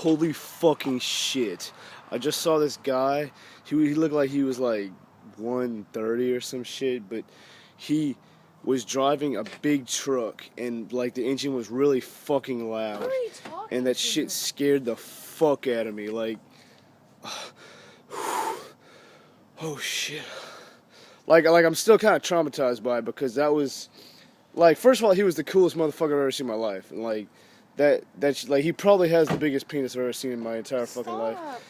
Holy fucking shit. I just saw this guy. He looked like he was like 130 or some shit, but he was driving a big truck and like the engine was really fucking loud. Who are you talking And that to? shit scared the fuck out of me. Like, oh shit. Like I'm still kind of traumatized by it because that was, like, first of all, he was the coolest motherfucker I've ever seen in my life, and like, that's like he probably has the biggest penis I've ever seen in my entire fucking life. Stop.